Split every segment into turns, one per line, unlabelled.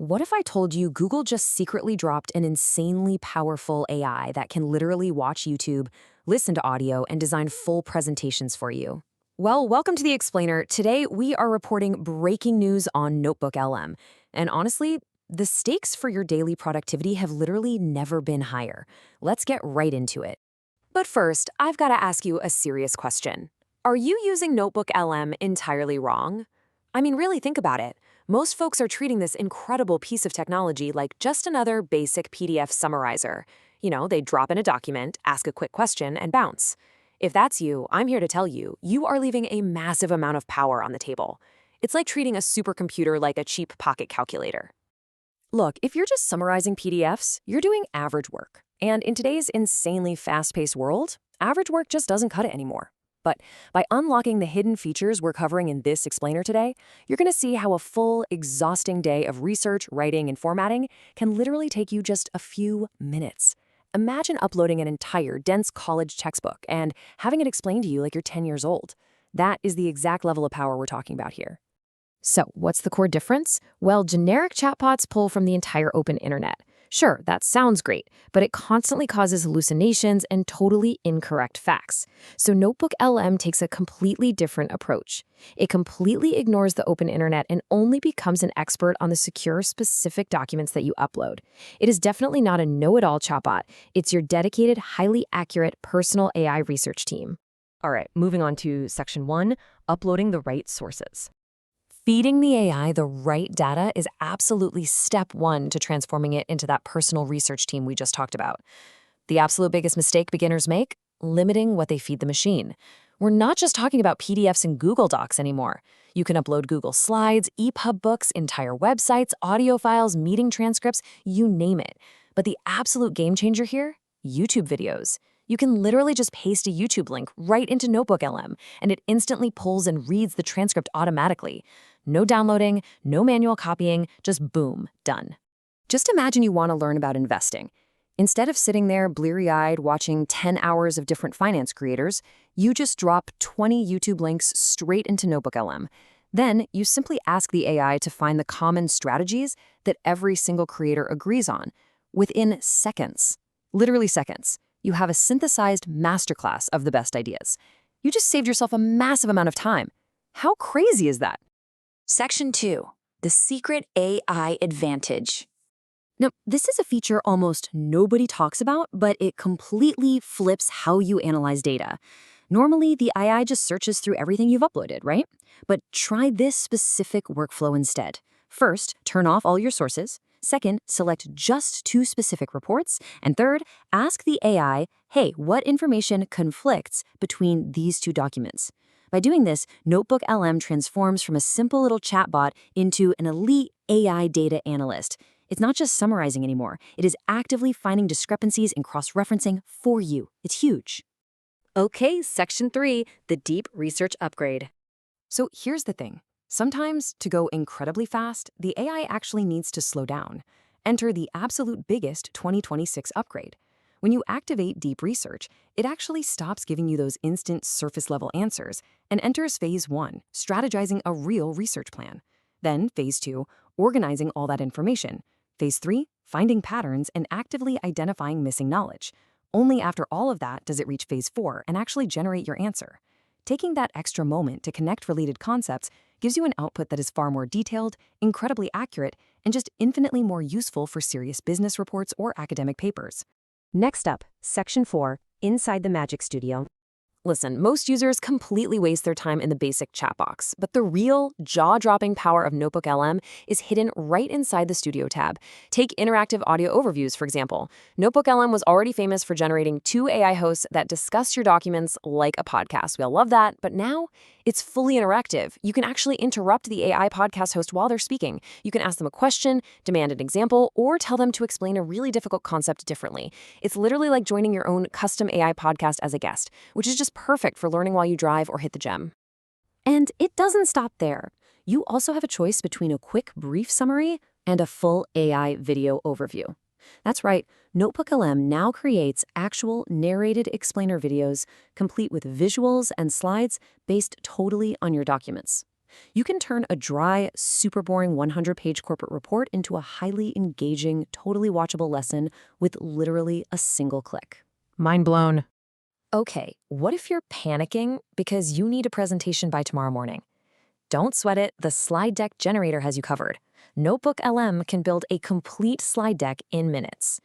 What if I told you Google just secretly dropped an insanely powerful AI that can literally watch YouTube, listen to audio, and design full presentations for you? Well, welcome to The Explainer. Today, we are reporting breaking news on NotebookLM. And honestly, the stakes for your daily productivity have literally never been higher. Let's get right into it. But first, I've got to ask you a serious question. Are you using NotebookLM entirely wrong? I mean, really think about it. Most folks are treating this incredible piece of technology like just another basic PDF summarizer. They drop in a document, ask a quick question, and bounce. If that's you, I'm here to tell you, you are leaving a massive amount of power on the table. It's like treating a supercomputer like a cheap pocket calculator. Look, if you're just summarizing PDFs, you're doing average work. And in today's insanely fast-paced world, average work just doesn't cut it anymore. But by unlocking the hidden features we're covering in this explainer today, you're going to see how a full, exhausting day of research, writing, and formatting can literally take you just a few minutes. Imagine uploading an entire, dense college textbook and having it explained to you like you're 10 years old. That is the exact level of power we're talking about here. So, what's the core difference? Well, generic chatbots pull from the entire open internet. Sure, that sounds great, but it constantly causes hallucinations and totally incorrect facts. So NotebookLM takes a completely different approach. It completely ignores the open internet and only becomes an expert on the secure, specific documents that you upload. It is definitely not a know-it-all chatbot. It's your dedicated, highly accurate, personal AI research team.
All right, moving on to section 1, uploading the right sources.
Feeding the AI the right data is absolutely step one to transforming it into that personal research team we just talked about. The absolute biggest mistake beginners make? Limiting what they feed the machine. We're not just talking about PDFs and Google Docs anymore. You can upload Google Slides, EPUB books, entire websites, audio files, meeting transcripts, you name it. But the absolute game changer here? YouTube videos. You can literally just paste a YouTube link right into NotebookLM, and it instantly pulls and reads the transcript automatically. No downloading, no manual copying, just boom, done. Just imagine you want to learn about investing. Instead of sitting there bleary-eyed watching 10 hours of different finance creators, you just drop 20 YouTube links straight into NotebookLM. Then you simply ask the AI to find the common strategies that every single creator agrees on. Within seconds, literally seconds, you have a synthesized masterclass of the best ideas. You just saved yourself a massive amount of time. How crazy is that?
Section 2, the secret AI advantage.
Now, this is a feature almost nobody talks about, but it completely flips how you analyze data. Normally, the AI just searches through everything you've uploaded, right? But try this specific workflow instead. First, turn off all your sources. Second, select just 2 specific reports. And third, ask the AI, hey, what information conflicts between these 2 documents? By doing this, NotebookLM transforms from a simple little chatbot into an elite AI data analyst. It's not just summarizing anymore. It is actively finding discrepancies and cross-referencing for you. It's huge.
Okay, section 3, the deep research upgrade.
So here's the thing. Sometimes, to go incredibly fast, the AI actually needs to slow down. Enter the absolute biggest 2026 upgrade. When you activate deep research, it actually stops giving you those instant surface-level answers and enters phase 1, strategizing a real research plan. Then phase 2, organizing all that information. Phase 3, finding patterns and actively identifying missing knowledge. Only after all of that does it reach phase 4 and actually generate your answer. Taking that extra moment to connect related concepts gives you an output that is far more detailed, incredibly accurate, and just infinitely more useful for serious business reports or academic papers.
Next up, section 4, inside the Magic Studio.
Listen, most users completely waste their time in the basic chat box, but the real, jaw-dropping power of NotebookLM is hidden right inside the Studio tab. Take interactive audio overviews, for example. NotebookLM was already famous for generating 2 AI hosts that discuss your documents like a podcast. We all love that, but now it's fully interactive. You can actually interrupt the AI podcast host while they're speaking. You can ask them a question, demand an example, or tell them to explain a really difficult concept differently. It's literally like joining your own custom AI podcast as a guest, which is just perfect for learning while you drive or hit the gym. And it doesn't stop there. You also have a choice between a quick, brief summary and a full AI video overview. That's right, NotebookLM now creates actual narrated explainer videos complete with visuals and slides based totally on your documents. You can turn a dry, super boring 100-page corporate report into a highly engaging, totally watchable lesson with literally a single click.
Mind blown.
Okay, what if you're panicking because you need a presentation by tomorrow morning? Don't sweat it, the slide deck generator has you covered. NotebookLM can build a complete slide deck in minutes.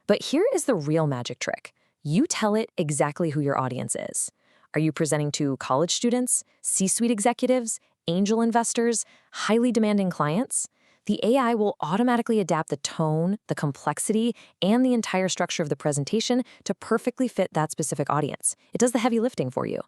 But here is the real magic trick. You tell it exactly who your audience is. Are you presenting to college students, C-suite executives, angel investors, highly demanding clients? The AI will automatically adapt the tone, the complexity, and the entire structure of the presentation to perfectly fit that specific audience. It does the heavy lifting for you.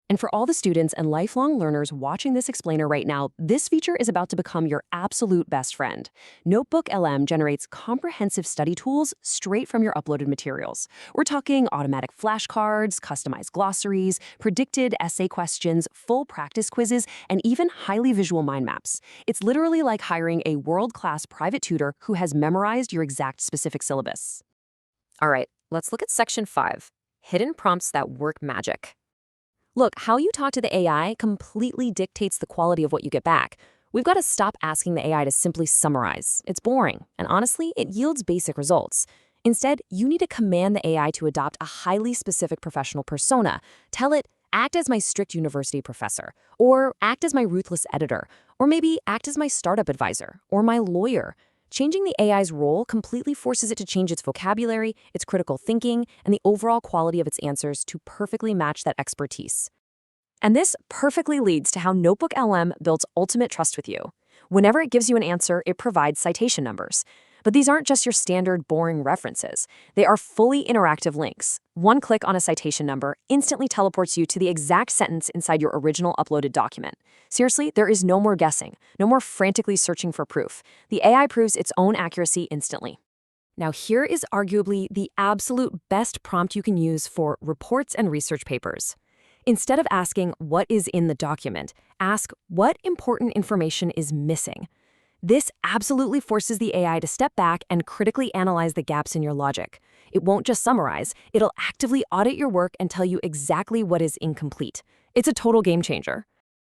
And for all the students and lifelong learners watching this explainer right now, this feature is about to become your absolute best friend. NotebookLM generates comprehensive study tools straight from your uploaded materials. We're talking automatic flashcards, customized glossaries, predicted essay questions, full practice quizzes, and even highly visual mind maps. It's literally like hiring a world-class private tutor who has memorized your exact specific syllabus. All right, let's look at Section 5, Hidden Prompts That Work Magic. Look, how you talk to the AI completely dictates the quality of what you get back. We've got to stop asking the AI to simply summarize. It's boring, and honestly, it yields basic results. Instead, you need to command the AI to adopt a highly specific professional persona. Tell it, act as my strict university professor, or act as my ruthless editor, or maybe act as my startup advisor, or my lawyer. Changing the AI's role completely forces it to change its vocabulary, its critical thinking, and the overall quality of its answers to perfectly match that expertise. And this perfectly leads to how NotebookLM builds ultimate trust with you. Whenever it gives you an answer, it provides citation numbers. But these aren't just your standard boring references. They are fully interactive links. One click on a citation number instantly teleports you to the exact sentence inside your original uploaded document. Seriously, there is no more guessing, no more frantically searching for proof. The AI proves its own accuracy instantly. Now, here is arguably the absolute best prompt you can use for reports and research papers. Instead of asking what is in the document, ask what important information is missing. This absolutely forces the AI to step back and critically analyze the gaps in your logic. It won't just summarize, it'll actively audit your work and tell you exactly what is incomplete. It's a total game changer.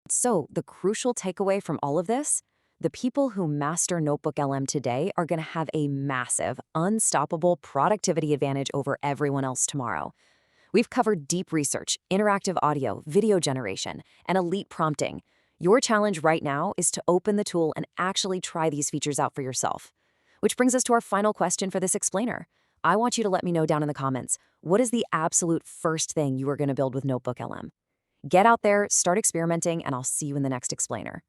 So, the crucial takeaway from all of this? The people who master NotebookLM today are going to have a massive, unstoppable productivity advantage over everyone else tomorrow. We've covered deep research, interactive audio, video generation, and elite prompting. Your challenge right now is to open the tool and actually try these features out for yourself. Which brings us to our final question for this explainer. I want you to let me know down in the comments, what is the absolute first thing you are going to build with NotebookLM? Get out there, start experimenting, and I'll see you in the next explainer.